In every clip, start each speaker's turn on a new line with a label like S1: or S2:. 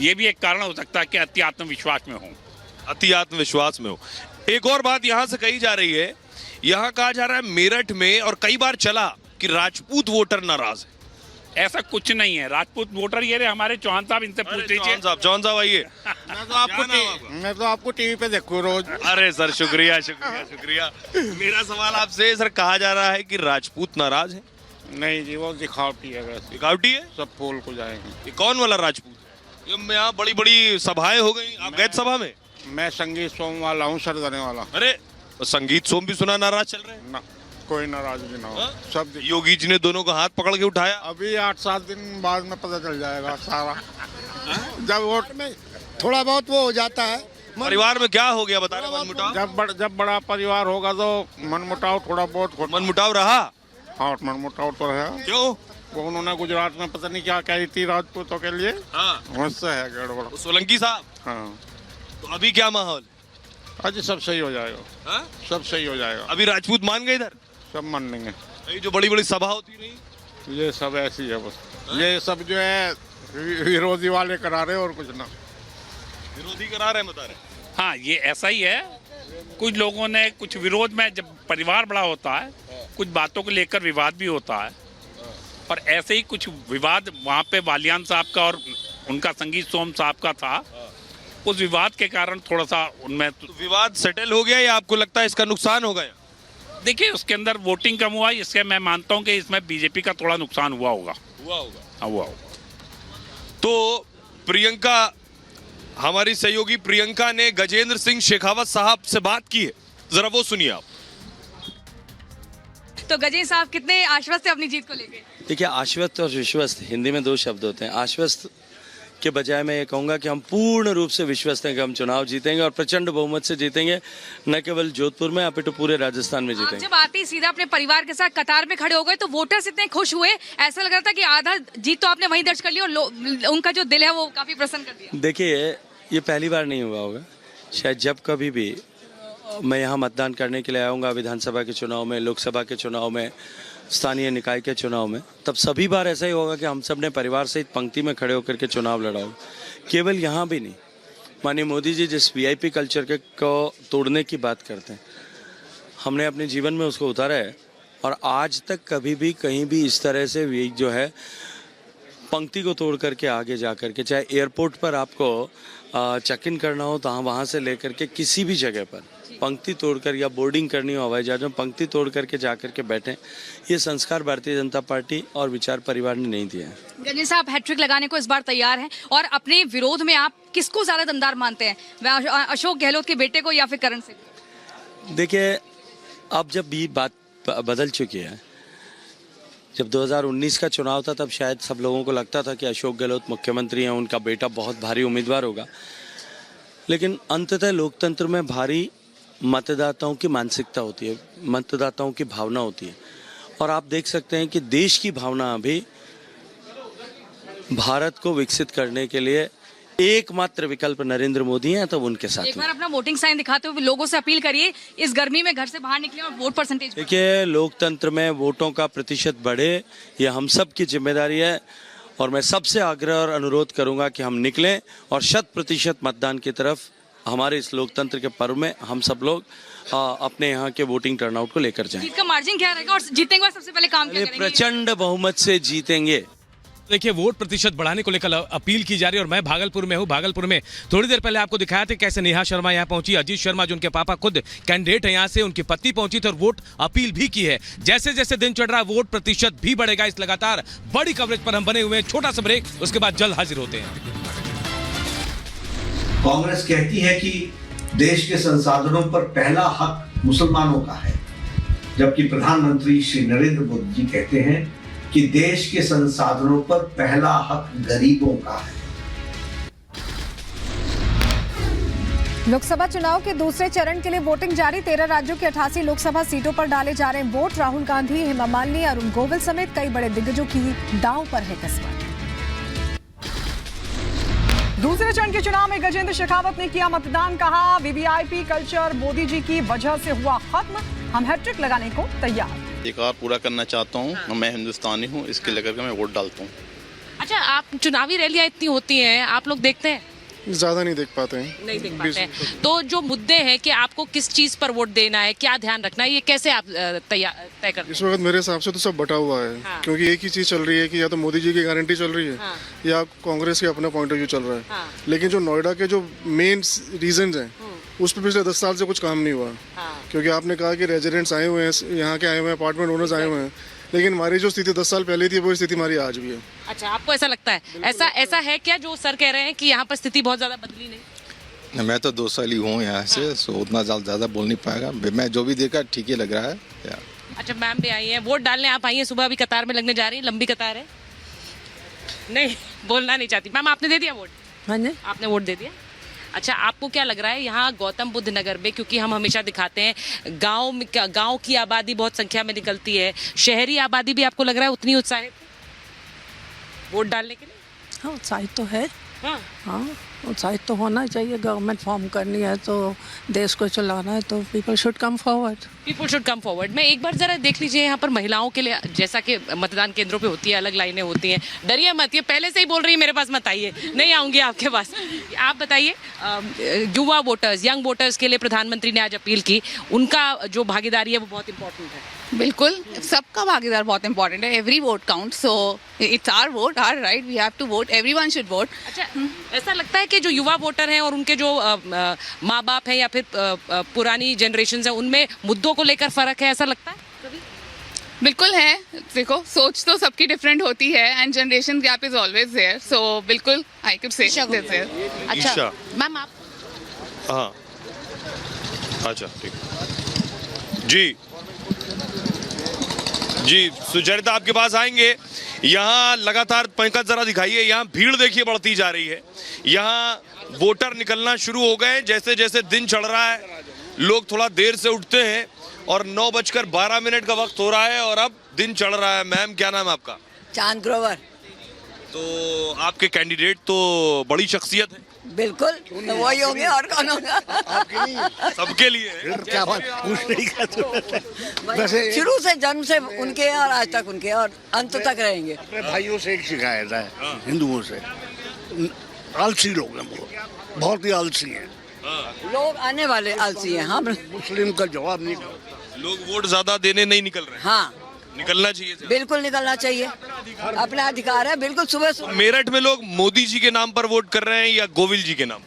S1: ये भी एक कारण हो सकता है कि अति आत्मविश्वास में हो।
S2: अति आत्मविश्वास में हो। एक और बात यहाँ से कही जा रही है, यहाँ कहा जा रहा है मेरठ में और कई बार चला कि राजपूत वोटर नाराज है।
S1: ऐसा कुछ नहीं है। राजपूत वोटर ये रहे हमारे चौहान साहब, इनसे पूछ लीजिए।
S2: चौहान साहब आइए।
S3: मैं तो आपको टीवी पे देखूं रोज।
S2: अरे सर शुक्रिया शुक्रिया शुक्रिया। मेरा सवाल आपसे सर, कहा जा रहा है कि राजपूत नाराज है।
S3: नहीं जी, वो दिखावटी है, वैसे
S2: दिखावटी है,
S3: सब फूल को जाएंगे।
S2: ये कौन वाला राजपूत है? ये यहाँ बड़ी बड़ी सभाएं हो गई, आप गए सभा में?
S3: मैं संगीत सोम वाला हूँ, सरदने वाला।
S2: अरे संगीत सोम भी सुना नाराज चल रहे हैं।
S3: ना कोई नाराजगी ना हो, सब
S2: योगी जी ने दोनों को हाथ पकड़ के उठाया।
S3: अभी 8-7 दिन बाद में पता चल जाएगा सारा। जब वोट में थोड़ा बहुत वो हो जाता है।
S2: परिवार में क्या हो गया बता रहे? मनमुटाव।
S3: जब बड़ा परिवार होगा तो मनमुटाव थोड़ा बहुत
S2: मनमुटाव रहा।
S3: हाँ, मनमुटाव तो है।
S2: क्यों?
S3: वो उन्होंने गुजरात में पता नहीं क्या कही थी राजपूतों के लिए।
S2: हाँ।
S3: उससे है गड़बड़।
S2: सोलंकी साहब।
S3: हाँ,
S2: तो अभी क्या माहौल?
S3: आज सब सही हो जाएगा।
S2: हाँ?
S3: सब सही हो जाएगा।
S2: अभी राजपूत मान गए इधर?
S3: सब मान लेंगे।
S2: ये जो बड़ी बड़ी सभा होती रही,
S3: ये सब ऐसी है बस। ये सब जो है विरोधी वाले करा रहे और कुछ ना।
S2: विरोधी करा रहे हैं बता रहे।
S1: हाँ, ये ऐसा ही है। कुछ लोगों ने कुछ विरोध में, जब परिवार बड़ा होता है कुछ बातों को लेकर विवाद भी होता है, और ऐसे ही कुछ विवाद वहाँ पे बालियान साहब का और उनका संगीत सोम साहब का था। उस विवाद के कारण थोड़ा सा उनमें
S2: तो विवाद सेटल हो गया या आपको लगता है इसका नुकसान हो गया?
S1: देखिए, उसके अंदर वोटिंग कम हुआ, इससे मैं मानता हूँ कि इसमें बीजेपी का थोड़ा नुकसान हुआ होगा।
S2: हुआ होगा।
S1: हाँ, हुआ होगा।
S2: तो प्रियंका, हमारी सहयोगी प्रियंका ने गजेंद्र सिंह शेखावत साहब से बात की है, जरा वो सुनिए आप।
S4: तो गजेंद्र साहब कितने आश्वस्त है अपनी जीत को लेकर? देखिए,
S5: आश्वस्त और विश्वस्त हिंदी में दो शब्द होते हैं। आश्वस्त के बजाय मैं ये कहूँगा कि हम पूर्ण रूप से विश्वस्त हैं कि हम चुनाव जीतेंगे और प्रचंड बहुमत से जीतेंगे, न केवल जोधपुर में अपितु पूरे राजस्थान में जीतेंगे।
S4: जब आते ही सीधा अपने परिवार के साथ कतार में खड़े हो गए तो वोटर्स इतने खुश हुए, ऐसा लग रहा था कि आधा जीत तो आपने वहीं दर्ज कर ली और उनका जो दिल है वो काफी प्रसन्न कर दिया।
S5: देखिए, ये पहली बार नहीं हुआ होगा, शायद जब कभी भी मैं यहाँ मतदान करने के लिए आऊँगा, विधानसभा के चुनाव में, लोकसभा के चुनाव में, स्थानीय निकाय के चुनाव में, तब सभी बार ऐसा ही होगा कि हम सब ने परिवार सहित पंक्ति में खड़े होकर के चुनाव लड़ा हो। केवल यहाँ भी नहीं, माननीय मोदी जी जिस वीआईपी कल्चर के को तोड़ने की बात करते हैं, हमने अपने जीवन में उसको उतारा है और आज तक कभी भी कहीं भी इस तरह से जो है पंक्ति को तोड़ करके आगे जा करके, चाहे एयरपोर्ट पर आपको चेक इन करना हो तो वहाँ से लेकर के किसी भी जगह पर पंक्ति तोड़कर, या बोर्डिंग करनी हो हवाई जहाज में पंक्ति तोड़ करके जा करके बैठे, ये संस्कार भारतीय जनता पार्टी और विचार परिवार ने नहीं दिया है।
S4: गजेंद्र साहब हैट्रिक लगाने को इस बार तैयार हैं और अपने विरोध में आप किसको ज्यादा दमदार मानते हैं, अशोक गहलोत के बेटे को या फिर करण सिंह?
S5: देखिए, अब जब भी बात बदल चुकी है, जब 2019 का चुनाव था तब शायद सब लोगों को लगता था कि अशोक गहलोत मुख्यमंत्री हैं, उनका बेटा बहुत भारी उम्मीदवार होगा, लेकिन अंततः लोकतंत्र में भारी मतदाताओं की मानसिकता होती है, मतदाताओं की भावना होती है, और आप देख सकते हैं कि देश की भावना अभी भारत को विकसित करने के लिए एकमात्र विकल्प नरेंद्र मोदी हैं, तब उनके साथ
S4: एक बार अपना वोटिंग साइन दिखाते हुए लोगों से अपील करिए, इस गर्मी में घर से बाहर निकले और वोट परसेंटेज।
S5: देखिए, लोकतंत्र में वोटों का प्रतिशत बढ़े, ये हम सब की जिम्मेदारी है, और मैं सबसे आग्रह और अनुरोध करूंगा कि हम निकलें और 100% मतदान की तरफ हमारे इस लोकतंत्र के पर्व में हम सब लोग अपने यहाँ के वोटिंग टर्नआउट को लेकर जाएं।
S4: जीत का मार्जिन क्या रहेगा और जीतने के बाद सबसे पहले काम क्या करेंगे?
S5: प्रचंड बहुमत से जीतेंगे।
S6: देखिए, वोट प्रतिशत बढ़ाने को लेकर अपील की जा रही है और मैं भागलपुर में हूँ। भागलपुर में थोड़ी देर पहले आपको दिखाया था कैसे नेहा शर्मा यहाँ पहुंची, अजीत शर्मा जो उनके पापा खुद कैंडिडेट है यहाँ से, उनकी पत्नी पहुंची थी और वोट अपील भी की है। जैसे जैसे दिन चढ़ रहा है वोट प्रतिशत भी बढ़ेगा। इस लगातार बड़ी कवरेज पर हम बने हुए हैं। छोटा सा ब्रेक, उसके बाद जल्द हाजिर होते हैं।
S7: कांग्रेस कहती है कि देश के संसाधनों पर पहला हक मुसलमानों का है, जबकि प्रधानमंत्री श्री नरेंद्र मोदी जी कहते हैं कि देश के संसाधनों पर पहला हक गरीबों का है।
S8: लोकसभा चुनाव के दूसरे चरण के लिए वोटिंग जारी। 13 राज्यों की 88 लोकसभा सीटों पर डाले जा रहे हैं वोट। राहुल गांधी, हेमा मालिनी, अरुण गोविल समेत कई बड़े दिग्गजों की दांव पर है किस्मत।
S9: दूसरे चरण के चुनाव में गजेंद्र शेखावत ने किया मतदान, कहा वीवीआईपी कल्चर मोदी जी की वजह से हुआ खत्म, हम हैट्रिक लगाने को तैयार।
S10: अधिकार पूरा करना चाहता हूँ, मैं हिंदुस्तानी हूँ, इसके लेकर के मैं वोट डालता हूँ। अच्छा, आप चुनावी रैलियां इतनी होती हैं, आप लोग देखते हैं?
S3: ज़्यादा नहीं देख पाते हैं।
S10: नहीं देख पाते हैं। तो जो मुद्दे हैं कि आपको किस चीज पर वोट देना है, क्या ध्यान रखना है, ये कैसे आप तय करते हैं?
S3: इस वक्त मेरे हिसाब से तो सब बटा हुआ है।
S10: हाँ।
S3: क्योंकि एक ही चीज़ चल रही है कि या तो मोदी जी की गारंटी चल रही है,
S10: हाँ।
S3: या कांग्रेस के अपना पॉइंट ऑफ व्यू चल रहा है।
S10: हाँ।
S3: लेकिन जो नोएडा के जो मेन रीजंस हैं, उस पर पिछले 10 साल से कुछ काम नहीं हुआ।
S10: हाँ।
S3: क्योंकि आपने कहा कि रेजिडेंट्स आए हुए हैं, यहाँ के आए हुए हैं, अपार्टमेंट ओनर्स आए हुए हैं, लेकिन हमारी जो स्थिति 10 साल पहले थी वो स्थिति हमारी आज भी है।
S10: अच्छा, आपको ऐसा लगता है? ऐसा है क्या जो सर कह रहे हैं कि यहाँ पर स्थिति बहुत ज्यादा बदली नहीं?
S11: मैं तो 2 साल ही हूँ यहाँ से, सो उतना ज़्यादा बोल नहीं पाएगा। मैं जो भी देखा ठीक ही लग रहा है।
S10: अच्छा, मैम भी आई हैं वोट डालने, आप आई हैं, सुबह अभी कतार में लगने जा रही हैं, लंबी कतार है? नहीं, बोलना नहीं चाहती। मैम, आपने दे दिया वोट?
S12: हाँ जी।
S10: आपने वोट दे दिया? अच्छा, आपको क्या लग रहा है यहाँ गौतम बुद्ध नगर में, क्योंकि हम हमेशा दिखाते हैं गांव की आबादी बहुत संख्या में निकलती है, शहरी आबादी भी आपको लग रहा है उतनी उत्साहित वोट डालने के लिए?
S12: हाँ, उत्साहित तो है।
S10: हाँ,
S12: उत्साहित तो होना चाहिए। गवर्नमेंट फॉर्म करनी है तो देश को चलाना है, तो people should come forward.
S10: People should come forward. मैं एक बार जरा देख लीजिए यहाँ पर महिलाओं के लिए, जैसा कि मतदान केंद्रों पे होती है, अलग लाइनें होती हैं। डरिए मत, ये पहले से ही बोल रही है मेरे पास मत आइए, नहीं आऊँगी आपके पास। आप बताइए, युवा वोटर्स, यंग वोटर्स के लिए प्रधानमंत्री ने आज अपील की, उनका जो भागीदारी है वो बहुत इंपॉर्टेंट है।
S13: बिल्कुल, सबका भागीदार बहुत इंपॉर्टेंट है। Every vote count, so it's our vote, our right, we have to vote, everyone should vote.
S10: अच्छा, ऐसा लगता है कि जो युवा वोटर हैं और उनके जो माँ बाप हैं या फिर पुरानी जनरेशन है, उनमें मुद्दों को लेकर फर्क है, ऐसा लगता है कभी?
S13: बिल्कुल है। देखो, सोच तो सबकी डिफरेंट होती है and generation gap is always there, so बिल्कुल I could say this is.
S10: अच्छा मैम, आप?
S2: हाँ, अच्छा ठीक जी जी। सुचरिता, आपके पास आएंगे। यहाँ लगातार पंकज जरा दिखाइए, यहाँ भीड़ देखिए बढ़ती जा रही है। यहाँ वोटर निकलना शुरू हो गए। जैसे जैसे दिन चढ़ रहा है, लोग थोड़ा देर से उठते हैं और 9:12 का वक्त हो रहा है और अब दिन चढ़ रहा है। मैम, क्या नाम है आपका?
S12: चांद ग्रोवर।
S2: तो आपके कैंडिडेट तो बड़ी शख्सियत है।
S12: बिल्कुल, तो वही होंगे और कौन होगा?
S2: सबके लिए है।
S3: क्या बात
S12: वैसे शुरू से जन्म से उनके और आज तक उनके और अंत तक रहेंगे।
S3: अपने भाइयों से एक शिकायत है, हिंदुओं से, आलसी लोग हैं वो, बहुत ही आलसी हैं।
S12: लोग आने वाले आलसी हैं। हाँ,
S3: मुस्लिम का जवाब नहीं।
S2: लोग वोट ज्यादा देने नहीं निकल रहे हैं।
S12: हाँ,
S2: निकलना चाहिए।
S12: बिल्कुल निकलना चाहिए, अपना अधिकार है। बिल्कुल, सुबह
S2: मेरठ में लोग मोदी जी के नाम पर वोट कर रहे हैं या गोविल जी के नाम?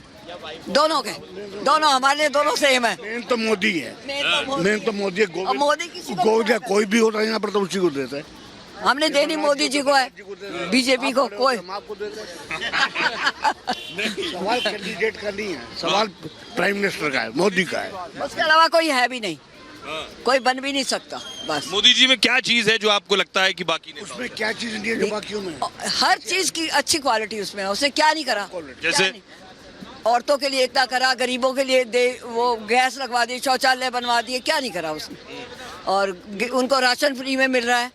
S12: दोनों के, दोनों हमारे लिए दोनों सेम है।
S3: मेन तो मोदी है,
S12: मेन तो
S3: मोदी है।
S12: मोदी किसी को
S3: गोविल कोई भी होता है यहाँ पर तो उसी को देते हैं।
S12: हमने देनी मोदी जी को है, बीजेपी को कोई।
S3: सवाल कैंडिडेट का नहीं है, सवाल प्राइम मिनिस्टर का है, मोदी का है।
S12: उसके अलावा कोई है भी नहीं, कोई बन भी नहीं सकता। बस
S2: मोदी जी में क्या चीज है जो आपको लगता है कि बाकी नहीं?
S3: उसमें क्या चीज नहीं है जो बाकियों में?
S12: हर चीज की अच्छी क्वालिटी उसमें है। उसने क्या नहीं करा?
S2: जैसे
S12: औरतों के लिए इतना करा, गरीबों के लिए वो गैस लगवा दी, शौचालय बनवा दिए, क्या नहीं करा उसने? और उनको राशन फ्री में मिल रहा है।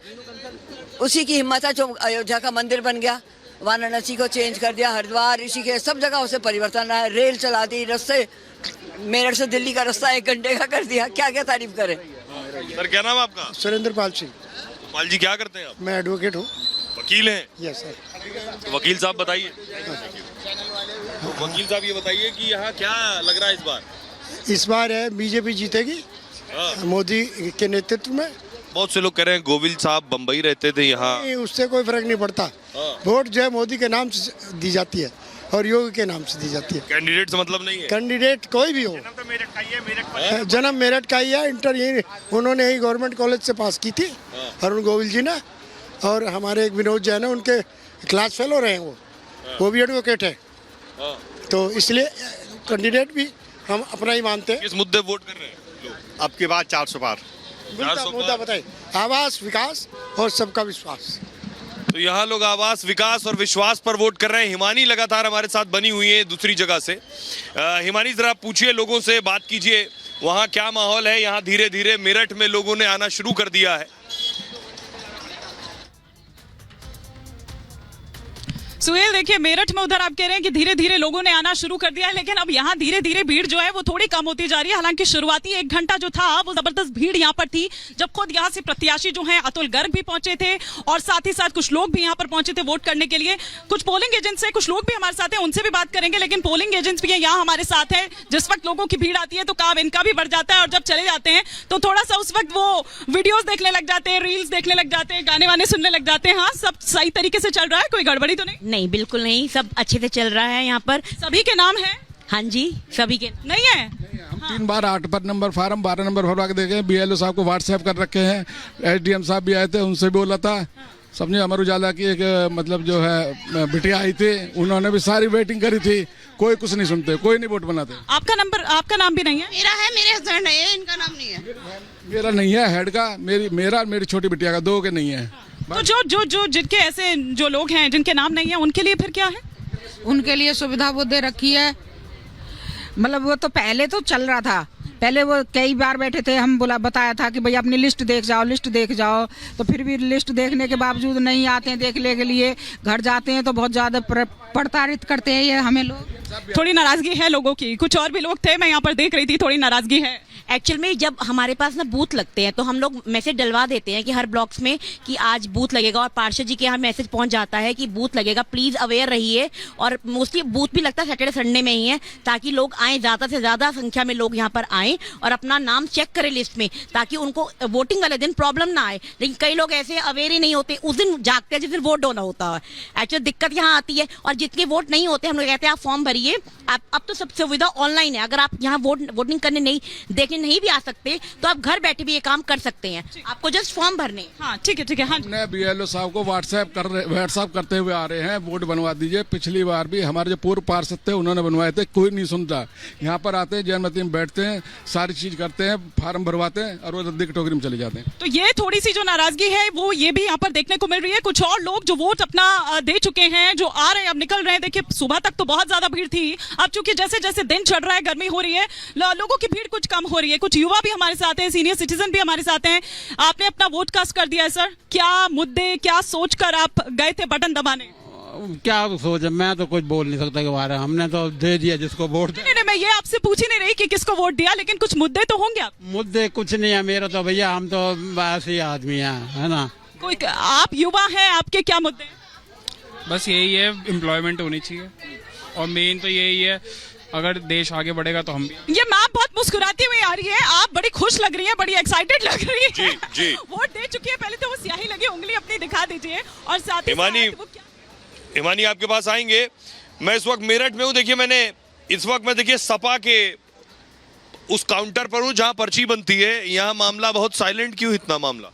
S12: उसी की हिम्मत है जो अयोध्या का मंदिर बन गया, वाराणसी को चेंज कर दिया, हरिद्वार, ऋषिकेश, सब जगह उसे परिवर्तन आया। रेल चला दी, रास्ते मेरठ से दिल्ली का रास्ता 1 घंटे का कर दिया। क्या क्या तारीफ करें।
S2: सर, क्या नाम आपका?
S3: सुरेंद्र पाल सिंह।
S2: पाल जी, क्या करते हैं आप?
S3: मैं एडवोकेट हूँ।
S2: वकील हैं?
S3: Yes sir.
S2: तो वकील साहब बताइए। तो वकील साहब ये बताइए कि यहाँ क्या लग रहा है इस बार?
S3: इस बार है बीजेपी जीतेगी, मोदी के नेतृत्व में।
S2: बहुत से लोग कह रहे हैं गोविल साहब बम्बई रहते थे यहाँ।
S3: उससे कोई फर्क नहीं पड़ता। वोट जो है मोदी के नाम से दी जाती है और योगी के नाम से दी जाती है।
S2: कैंडिडेट से मतलब नहीं है।
S3: कैंडिडेट कोई भी हो, जन्म मेरठ का ही है। इंटर यही उन्होंने ही गवर्नमेंट कॉलेज से पास की थी अरुण गोविल जी ने। और हमारे एक विनोद जैन है, उनके क्लास फेलो रहे हैं, वो भी एडवोकेट है। तो इसलिए कैंडिडेट भी हम अपना ही मानते हैं।
S2: किस मुद्दे वोट कर रहे हैं लोग?
S3: आपकी बात 400 पार। मुद्दा बताइए। आवास, विकास और सबका विश्वास।
S2: तो यहाँ लोग आवास, विकास और विश्वास पर वोट कर रहे हैं। हिमानी लगातार हमारे साथ बनी हुई है दूसरी जगह से। हिमानी, जरा पूछिए लोगों से, बात कीजिए, वहाँ क्या माहौल है? यहाँ धीरे धीरे मेरठ में लोगों ने आना शुरू कर दिया है।
S9: सुहेल, देखिए मेरठ में उधर आप कह रहे हैं कि धीरे धीरे लोगों ने आना शुरू कर दिया है, लेकिन अब यहाँ धीरे धीरे भीड़ जो है वो थोड़ी कम होती जा रही है। हालांकि शुरुआती 1 घंटा जो था वो जबरदस्त भीड़ यहाँ पर थी, जब खुद यहाँ से प्रत्याशी जो है अतुल गर्ग भी पहुंचे थे और साथ ही साथ कुछ लोग भी यहाँ पर पहुंचे थे वोट करने के लिए। कुछ पोलिंग एजेंट्स है, कुछ लोग भी हमारे साथ हैं, उनसे भी बात करेंगे, लेकिन पोलिंग एजेंट्स भी यहाँ हमारे साथ है। जिस वक्त लोगों की भीड़ आती है तो काम इनका भी बढ़ जाता है और जब चले जाते हैं तो थोड़ा सा उस वक्त वो वीडियोस देखने लग जाते हैं, रील्स देखने लग जाते हैं, गाने वाने सुनने लग जाते हैं। हाँ, सब सही तरीके से चल रहा है, कोई गड़बड़ी तो नहीं?
S10: नहीं, बिल्कुल नहीं, सब अच्छे से चल रहा है यहाँ पर।
S9: सभी के नाम है?
S10: हाँ जी, सभी के
S9: नहीं है।
S14: हम 3 बार 8 नंबर फार्म 12 नंबर भरवा के देखे, BLO साहब को व्हाट्सएप कर रखे हैं, SDM साहब भी आए थे, उनसे बोला था। समझे, अमर उजाला की एक मतलब जो है बिटिया आई थी, उन्होंने भी सारी वेटिंग करी थी, कोई कुछ नहीं सुनते, कोई नहीं वोट बनाते।
S9: आपका नाम भी नहीं है?
S10: मेरा है, मेरे हस्बैंड है, इनका नाम नहीं है।
S14: मेरा नहीं है, हेड का, मेरी छोटी बिटिया का, 2 के नहीं है।
S9: तो जो जिनके ऐसे जो लोग हैं जिनके नाम नहीं है उनके लिए फिर क्या है?
S15: उनके लिए सुविधा वो दे रखी है। मतलब वो तो पहले तो चल रहा था, पहले वो कई बार बैठे थे, हम बताया था कि भाई अपनी लिस्ट देख जाओ, तो फिर भी लिस्ट देखने के बावजूद नहीं आते हैं देखने के लिए, घर जाते हैं तो बहुत ज्यादा प्रताड़ित करते हैं ये हमें लोग।
S9: थोड़ी नाराजगी है लोगों की, कुछ और भी लोग थे, मैं यहाँ पर देख रही थी, थोड़ी नाराजगी है।
S10: एक्चुअल में जब हमारे पास ना बूथ लगते हैं तो हम लोग मैसेज डलवा देते हैं कि हर ब्लॉक्स में कि आज बूथ लगेगा, और पार्षद जी के यहाँ मैसेज पहुंच जाता है कि बूथ लगेगा, प्लीज अवेयर रहिए। और मोस्टली बूथ भी लगता है सैटरडे संडे में ही है, ताकि लोग आए, ज्यादा से ज्यादा संख्या में लोग यहाँ पर आए और अपना नाम चेक करें लिस्ट में, ताकि उनको वोटिंग वाले दिन प्रॉब्लम ना आए। लेकिन कई लोग ऐसे अवेयर ही नहीं होते, उस दिन जागते हैं जिस दिन वोट डालना होता है। एक्चुअली दिक्कत यहाँ आती है, और जितने वोट नहीं होते हम लोग कहते हैं आप फॉर्म भरिए। अब तो सब सुविधा ऑनलाइन है, अगर आप यहाँ वोटिंग करने देखने नहीं भी आ सकते तो आप घर बैठे भी ये काम कर सकते हैं, आपको जस्ट फॉर्म भरने।
S9: हाँ, ठीक है। हाँ,
S14: हमने BLO साहब को व्हाट्सएप करते हुए आ रहे हैं, वोट बनवा दीजिए। पिछली बार भी हमारे जो पूर्व पार्षद थे उन्होंने बनवाए थे, कोई नहीं सुनता। यहाँ पर आते हैं, जयमती में बैठते हैं, सारी चीज करते हैं, फार्म भरवाते हैं और वो रद्दी की टोकरी में चले जाते हैं।
S9: तो ये थोड़ी सी जो नाराजगी है वो ये भी यहाँ पर देखने को मिल रही है। कुछ और लोग जो वोट अपना दे चुके हैं, जो आ रहे हैं, अब निकल रहे हैं। देखिए सुबह तक तो बहुत ज्यादा भीड़ थी, अब चूंकि जैसे जैसे दिन चढ़ रहा है, गर्मी हो रही है, लोगों की भीड़ कुछ कम हो रही है। कुछ युवा भी हमारे साथ हैं, सीनियर सिटीजन भी हमारे साथ हैं। आपने अपना वोट कास्ट कर दिया है सर, क्या मुद्दे, क्या सोचकर आप गए थे बटन दबाने?
S16: क्या सोच, मैं तो कुछ बोल नहीं सकता के बारे में, हमने तो दे दिया जिसको वोट।
S9: नहीं, मैं ये आपसे पूछ ही नहीं रही कि किसको वोट दिया, लेकिन कुछ मुद्दे तो होंगे। आप
S16: मुद्दे कुछ नहीं है मेरा तो भैया, हम तो ऐसे ही आदमी है ना।
S9: कोई, आप युवा हैं, आपके क्या मुद्दे?
S17: बस यही है, एम्प्लॉयमेंट होनी चाहिए, और मेन तो यही है, अगर देश आगे बढ़ेगा तो हम भी।
S9: ये मैम बहुत मुस्कुराती हुई आ रही है, आप बड़ी खुश लग रही हैं, बड़ी एक्साइटेड लग रही है।
S2: जी।
S9: वोट दे चुकी है, पहले तो वो स्याही लगी उंगली अपनी दिखा दीजिए, और साथ ही
S2: हिमानी आपके पास आएंगे। मैं इस वक्त मेरठ में हूँ, देखिए मैं देखिए सपा के उस काउंटर पर हूँ जहाँ पर्ची बनती है। यहाँ मामला बहुत साइलेंट, क्यों इतना मामला?